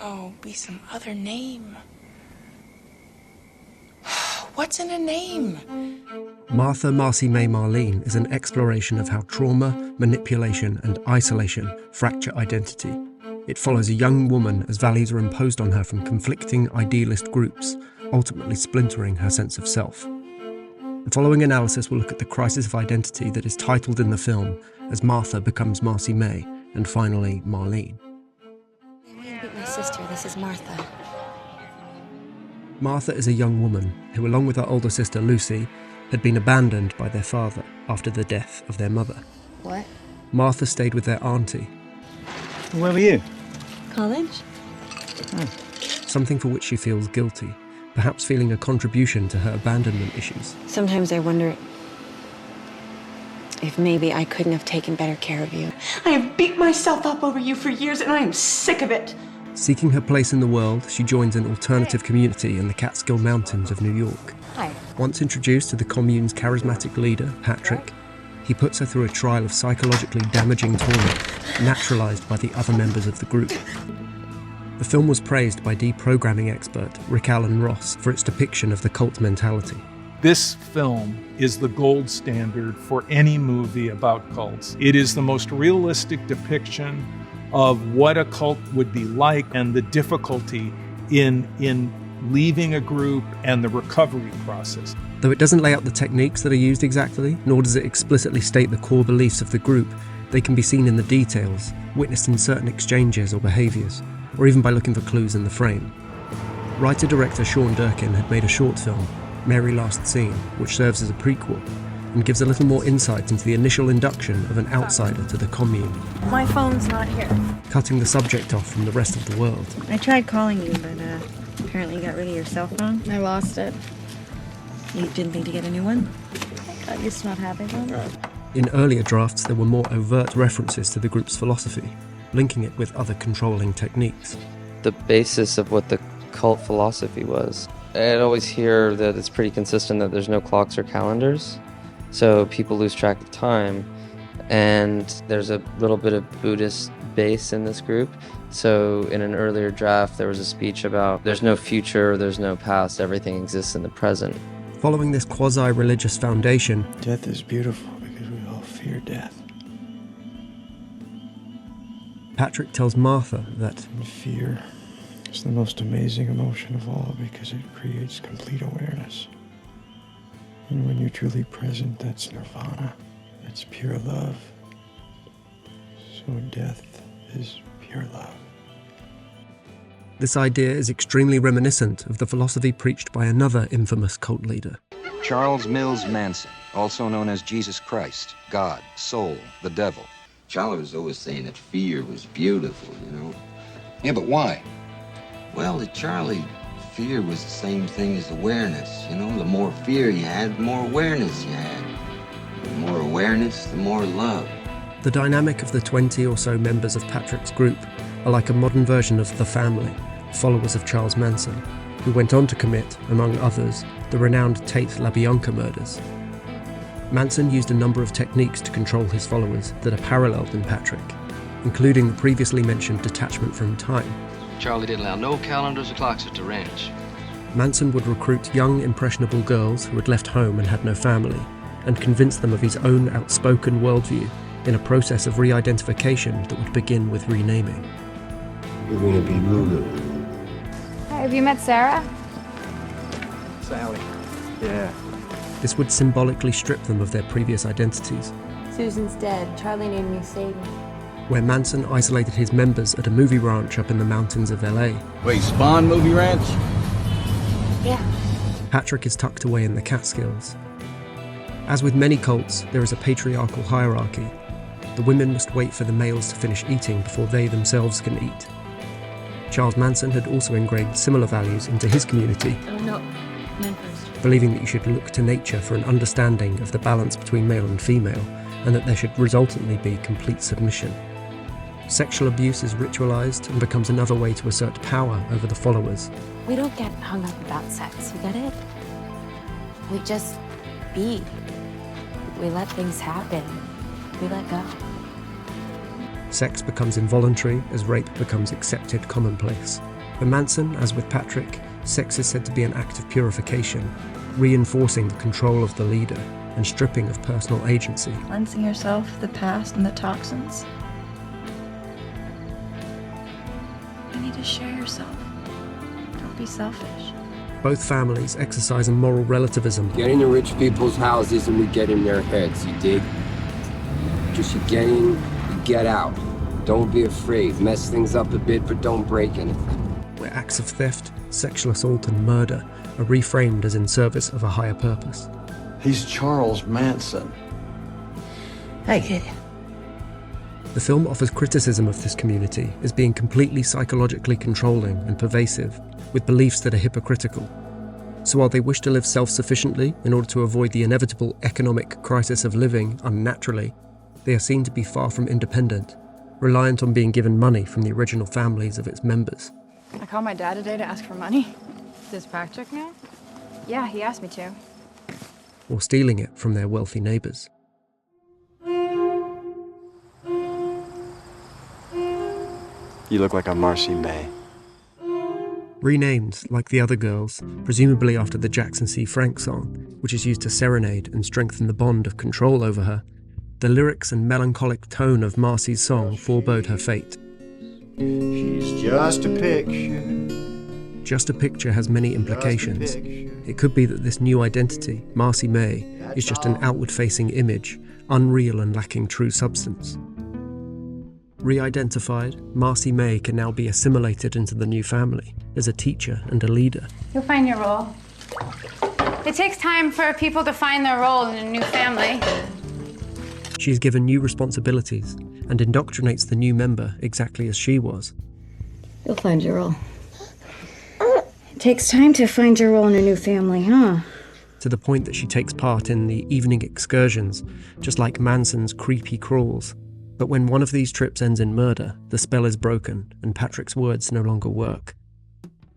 Oh, be some other name. What's in a name? Martha Marcy May Marlene is an exploration of how trauma, manipulation, and isolation fracture identity. It follows a young woman as values are imposed on her from conflicting idealist groups, ultimately splintering her sense of self. The following analysis will look at the crisis of identity that is titled in the film as Martha becomes Marcy May, and finally Marlene. I want to meet my sister. This is Martha. Martha is a young woman who, along with her older sister Lucy, had been abandoned by their father after the death of their mother. What? Martha stayed with their auntie. Where were you? College? Something for which she feels guilty, perhaps feeling a contribution to her abandonment issues. Sometimes I wonder if maybe I couldn't have taken better care of you. I have beat myself up over you for years, and I am sick of it. Seeking her place in the world, she joins an alternative community in the Catskill Mountains of New York. Hi. Once introduced to the commune's charismatic leader, Patrick, he puts her through a trial of psychologically damaging torment, naturalized by the other members of the group. The film was praised by deprogramming expert Rick Alan Ross for its depiction of the cult mentality. This film is the gold standard for any movie about cults. It is the most realistic depiction of what a cult would be like and the difficulty in leaving a group and the recovery process. Though it doesn't lay out the techniques that are used exactly, nor does it explicitly state the core beliefs of the group, they can be seen in the details, witnessed in certain exchanges or behaviours, or even by looking for clues in the frame. Writer-director Sean Durkin had made a short film, Mary Last Seen, which serves as a prequel, and gives a little more insight into the initial induction of an outsider to the commune. My phone's not here. Cutting the subject off from the rest of the world. I tried calling you, but apparently you got rid of your cell phone. I lost it. You didn't think to get a new one? Got used to not having one. In earlier drafts, there were more overt references to the group's philosophy, linking it with other controlling techniques. The basis of what the cult philosophy was. I'd always hear that it's pretty consistent that there's no clocks or calendars, so people lose track of time, and there's a little bit of Buddhist base in this group. So in an earlier draft, there was a speech about there's no future, there's no past, everything exists in the present. Following this quasi-religious foundation, death is beautiful because we all fear death. Patrick tells Martha that fear is the most amazing emotion of all because it creates complete awareness. And when you're truly present, that's nirvana. It's pure love. So death is pure love. this idea is extremely reminiscent of the philosophy preached by another infamous cult leader. Charles Mills Manson, also known as Jesus Christ, God, soul, the devil. Charlie was always saying that fear was beautiful, you know. Yeah, but why? Well, to Charlie, fear was the same thing as awareness, you know. The more fear you had, the more awareness you had. The more awareness, the more love. The dynamic of the 20 or so members of Patrick's group are like a modern version of The Family, followers of Charles Manson, who went on to commit, among others, the renowned Tate LaBianca murders. Manson used a number of techniques to control his followers that are paralleled in Patrick, including the previously mentioned detachment from time. Charlie didn't allow no calendars or clocks at the ranch. Manson would recruit young, impressionable girls who had left home and had no family, and convince them of his own outspoken worldview in a process of re-identification that would begin with renaming. You're gonna be Lulu. Hi, have you met Sarah? Sally. Yeah. This would symbolically strip them of their previous identities. Susan's dead. Charlie named me Sadie. Where Manson isolated his members at a movie ranch up in the mountains of LA. Wait, Spawn Movie Ranch? Yeah. Patrick is tucked away in the Catskills. As with many cults, there is a patriarchal hierarchy. The women must wait for the males to finish eating before they themselves can eat. Charles Manson had also ingrained similar values into his community. Oh no, men first. Believing that you should look to nature for an understanding of the balance between male and female, and that there should resultantly be complete submission. Sexual abuse is ritualized and becomes another way to assert power over the followers. We don't get hung up about sex, you get it? We just be. We let things happen. We let go. Sex becomes involuntary as rape becomes accepted commonplace. For Manson, as with Patrick, sex is said to be an act of purification, reinforcing the control of the leader and stripping of personal agency. Cleansing yourself, the past, and the toxins. You need to share yourself. Don't be selfish. Both families exercise a moral relativism. Get into rich people's houses and we get in their heads, you dig? Just you get in, you get out. Don't be afraid. Mess things up a bit, but don't break anything. Where acts of theft, sexual assault, and murder are reframed as in service of a higher purpose. He's Charles Manson. I get it. The film offers criticism of this community as being completely psychologically controlling and pervasive, with beliefs that are hypocritical. So while they wish to live self-sufficiently in order to avoid the inevitable economic crisis of living unnaturally, they are seen to be far from independent, reliant on being given money from the original families of its members. I called my dad today to ask for money. Does Patrick know? Yeah, he asked me to. Or stealing it from their wealthy neighbours. You look like a Marcy May. Renamed like the other girls, presumably after the Jackson C. Frank song, which is used to serenade and strengthen the bond of control over her, the lyrics and melancholic tone of Marcy's song forebode her fate. She's just a picture. Just a picture has many implications. It could be that this new identity, Marcy May, is just an outward-facing image, unreal and lacking true substance. Re-identified, Marcy May can now be assimilated into the new family as a teacher and a leader. You'll find your role. It takes time for people to find their role in a new family. She is given new responsibilities and indoctrinates the new member exactly as she was. You'll find your role. It takes time to find your role in a new family, huh? To the point that she takes part in the evening excursions, just like Manson's creepy crawls. But when one of these trips ends in murder, the spell is broken and Patrick's words no longer work.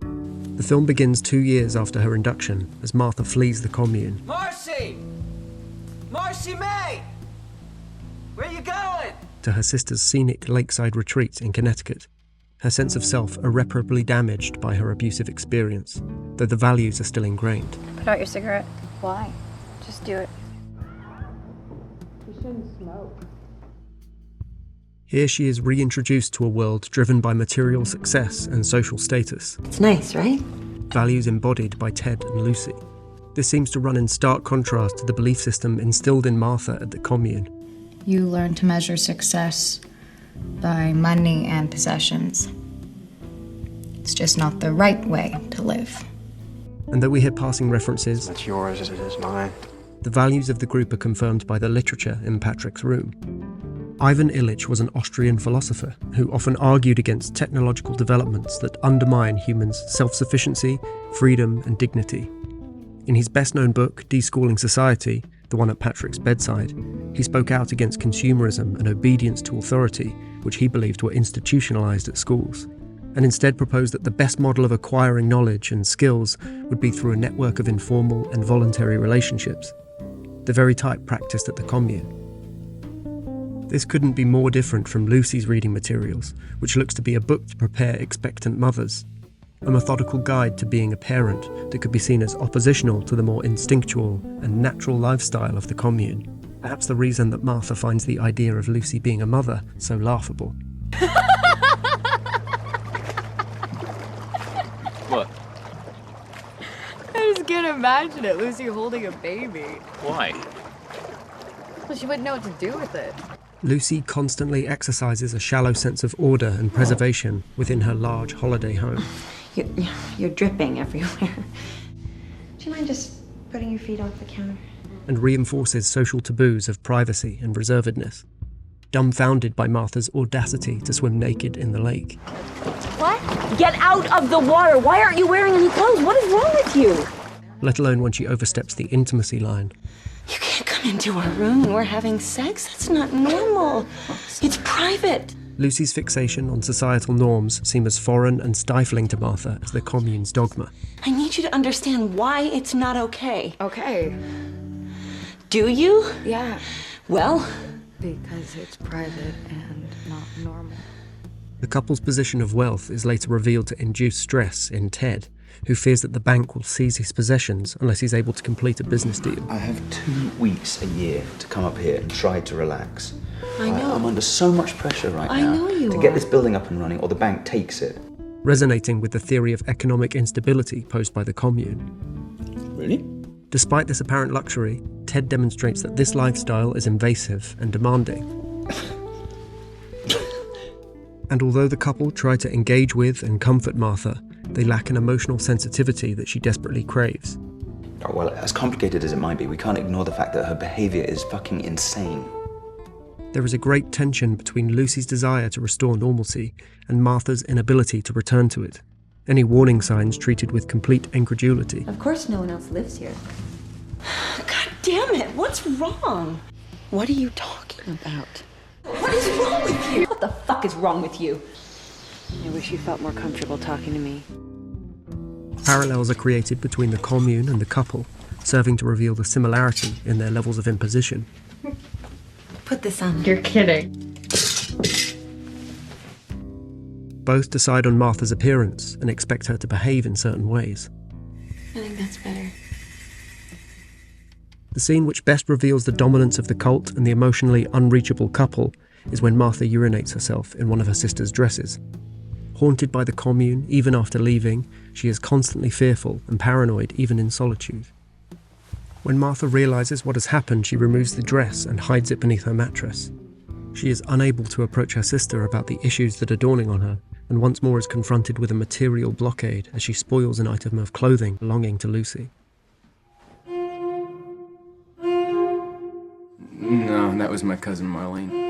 The film begins 2 years after her induction as Martha flees the commune. Marcy! Marcy May! Where you going? To her sister's scenic lakeside retreat in Connecticut, her sense of self irreparably damaged by her abusive experience, though the values are still ingrained. Put out your cigarette. Why? Just do it. You shouldn't smoke. Here she is reintroduced to a world driven by material success and social status. It's nice, right? Values embodied by Ted and Lucy. This seems to run in stark contrast to the belief system instilled in Martha at the commune. You learn to measure success by money and possessions. It's just not the right way to live. And though we hear passing references, That's yours as it is mine. the values of the group are confirmed by the literature in Patrick's room. Ivan Illich was an Austrian philosopher who often argued against technological developments that undermine humans' self-sufficiency, freedom, and dignity. In his best-known book, Deschooling Society, the one at Patrick's bedside, he spoke out against consumerism and obedience to authority, which he believed were institutionalized at schools, and instead proposed that the best model of acquiring knowledge and skills would be through a network of informal and voluntary relationships, the very type practiced at the commune. This couldn't be more different from Lucy's reading materials, which looks to be a book to prepare expectant mothers, a methodical guide to being a parent that could be seen as oppositional to the more instinctual and natural lifestyle of the commune. Perhaps the reason that Martha finds the idea of Lucy being a mother so laughable. What? I just can't imagine it, Lucy holding a baby. Why? Well, she wouldn't know what to do with it. Lucy constantly exercises a shallow sense of order and preservation within her large holiday home. You're dripping everywhere. Do you mind just putting your feet off the counter? And reinforces social taboos of privacy and reservedness, dumbfounded by Martha's audacity to swim naked in the lake. What? Get out of the water! Why aren't you wearing any clothes? What is wrong with you? Let alone when she oversteps the intimacy line. You can't come into our room when we're having sex. That's not normal. It's private. Lucy's fixation on societal norms seem as foreign and stifling to Martha as the commune's dogma. I need you to understand why it's not okay. Okay. Do you? Yeah. Well? Because it's private and not normal. The couple's position of wealth is later revealed to induce stress in Ted, who fears that the bank will seize his possessions unless he's able to complete a business deal. I have 2 weeks a year to come up here and try to relax. I know. I'm under so much pressure right I now know you to get are. this building up and running or the bank takes it. Resonating with the theory of economic instability posed by the commune. Really? Despite this apparent luxury, Ted demonstrates that this lifestyle is invasive and demanding. And although the couple try to engage with and comfort Martha, they lack an emotional sensitivity that she desperately craves. Oh, well, as complicated as it might be, we can't ignore the fact that her behaviour is fucking insane. There is a great tension between Lucy's desire to restore normalcy and Martha's inability to return to it. Any warning signs treated with complete incredulity. Of course no one else lives here. God damn it, what's wrong? What are you talking about? What is wrong with you? What the fuck is wrong with you? I wish you felt more comfortable talking to me. Parallels are created between the commune and the couple, serving to reveal the similarity in their levels of imposition. Put this on. You're kidding. Both decide on Martha's appearance and expect her to behave in certain ways. I think that's better. The scene which best reveals the dominance of the cult and the emotionally unreachable couple is when Martha urinates herself in one of her sister's dresses. Haunted by the commune, even after leaving, she is constantly fearful and paranoid even in solitude. When Martha realizes what has happened, she removes the dress and hides it beneath her mattress. She is unable to approach her sister about the issues that are dawning on her, and once more is confronted with a material blockade as she spoils an item of clothing belonging to Lucy. No, that was my cousin Marlene.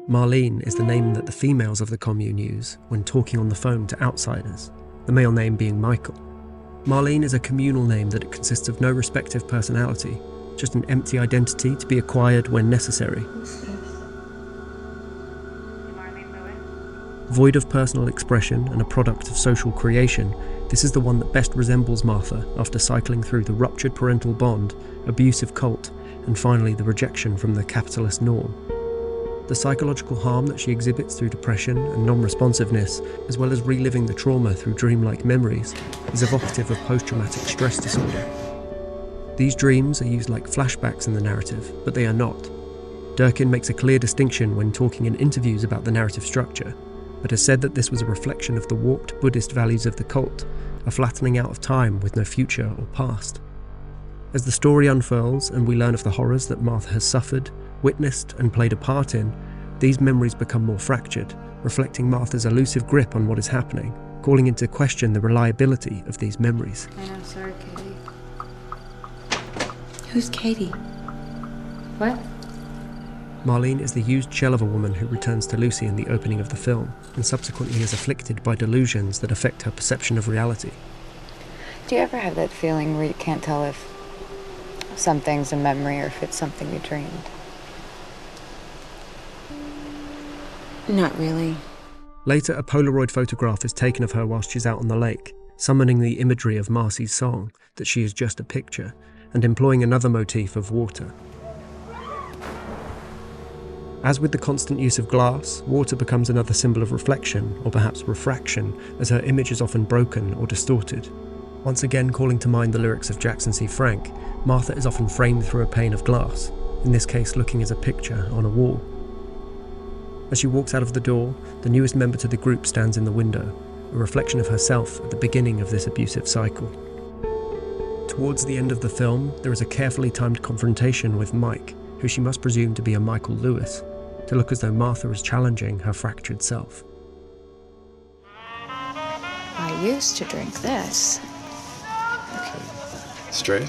Marlene is the name that the females of the commune use when talking on the phone to outsiders, the male name being Michael. Marlene is a communal name that consists of no respective personality, just an empty identity to be acquired when necessary. Void of personal expression and a product of social creation, this is the one that best resembles Martha after cycling through the ruptured parental bond, abusive cult, and finally the rejection from the capitalist norm. The psychological harm that she exhibits through depression and non-responsiveness, as well as reliving the trauma through dreamlike memories, is evocative of post-traumatic stress disorder. These dreams are used like flashbacks in the narrative, but they are not. Durkin makes a clear distinction when talking in interviews about the narrative structure, but has said that this was a reflection of the warped Buddhist values of the cult, a flattening out of time with no future or past. As the story unfurls and we learn of the horrors that Martha has suffered, witnessed and played a part in, these memories become more fractured, reflecting Martha's elusive grip on what is happening, calling into question the reliability of these memories. I know, sorry, Katie. Who's Katie? What? Marlene is the used shell of a woman who returns to Lucy in the opening of the film, and subsequently is afflicted by delusions that affect her perception of reality. Do you ever have that feeling where you can't tell if something's a memory or if it's something you dreamed? Not really. Later, a Polaroid photograph is taken of her whilst she's out on the lake, summoning the imagery of Marcy's song, that she is just a picture, and employing another motif of water. As with the constant use of glass, water becomes another symbol of reflection, or perhaps refraction, as her image is often broken or distorted. Once again calling to mind the lyrics of Jackson C. Frank, Martha is often framed through a pane of glass, in this case looking as a picture on a wall. As she walks out of the door, the newest member to the group stands in the window, a reflection of herself at the beginning of this abusive cycle. Towards the end of the film, there is a carefully timed confrontation with Mike, who she must presume to be a Michael Lewis, to look as though Martha is challenging her fractured self. I used to drink this. Straight?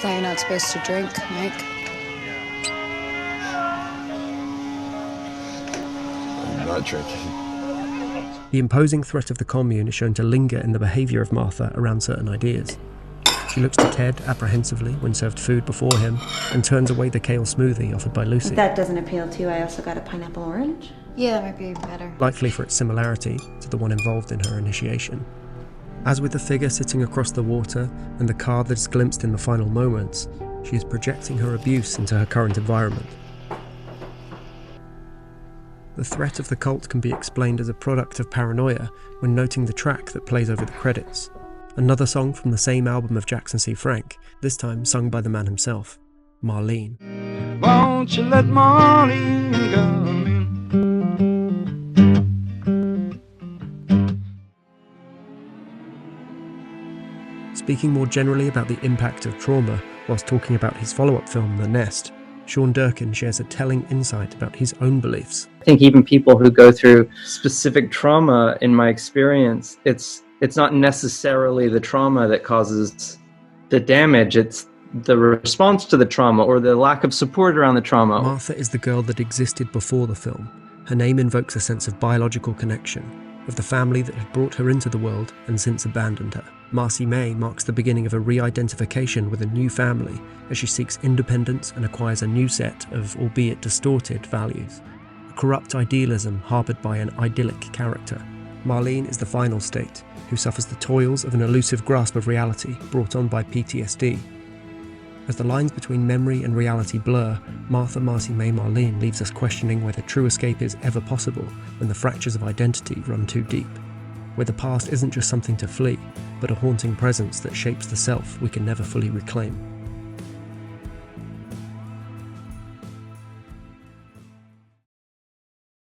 Thought you're not supposed to drink, Mike. I'm not drinking. The imposing threat of the commune is shown to linger in the behaviour of Martha around certain ideas. She looks to Ted apprehensively when served food before him, and turns away the kale smoothie offered by Lucy. If that doesn't appeal to you, I also got a pineapple orange. Yeah, that might be better. Likely for its similarity to the one involved in her initiation. As with the figure sitting across the water and the car that is glimpsed in the final moments, she is projecting her abuse into her current environment. The threat of the cult can be explained as a product of paranoia when noting the track that plays over the credits. Another song from the same album of Jackson C. Frank, this time sung by the man himself, Marlene. Won't you let Marlene come in? Speaking more generally about the impact of trauma whilst talking about his follow-up film, The Nest, Sean Durkin shares a telling insight about his own beliefs. I think even people who go through specific trauma, in my experience, it's not necessarily the trauma that causes the damage, it's the response to the trauma or the lack of support around the trauma. Martha is the girl that existed before the film. Her name invokes a sense of biological connection, of the family that had brought her into the world and since abandoned her. Marcy May marks the beginning of a re-identification with a new family as she seeks independence and acquires a new set of, albeit distorted, values. A corrupt idealism harboured by an idyllic character. Marlene is the final state, who suffers the toils of an elusive grasp of reality brought on by PTSD. As the lines between memory and reality blur, Martha Marcy May Marlene leaves us questioning whether true escape is ever possible when the fractures of identity run too deep, where the past isn't just something to flee, but a haunting presence that shapes the self we can never fully reclaim.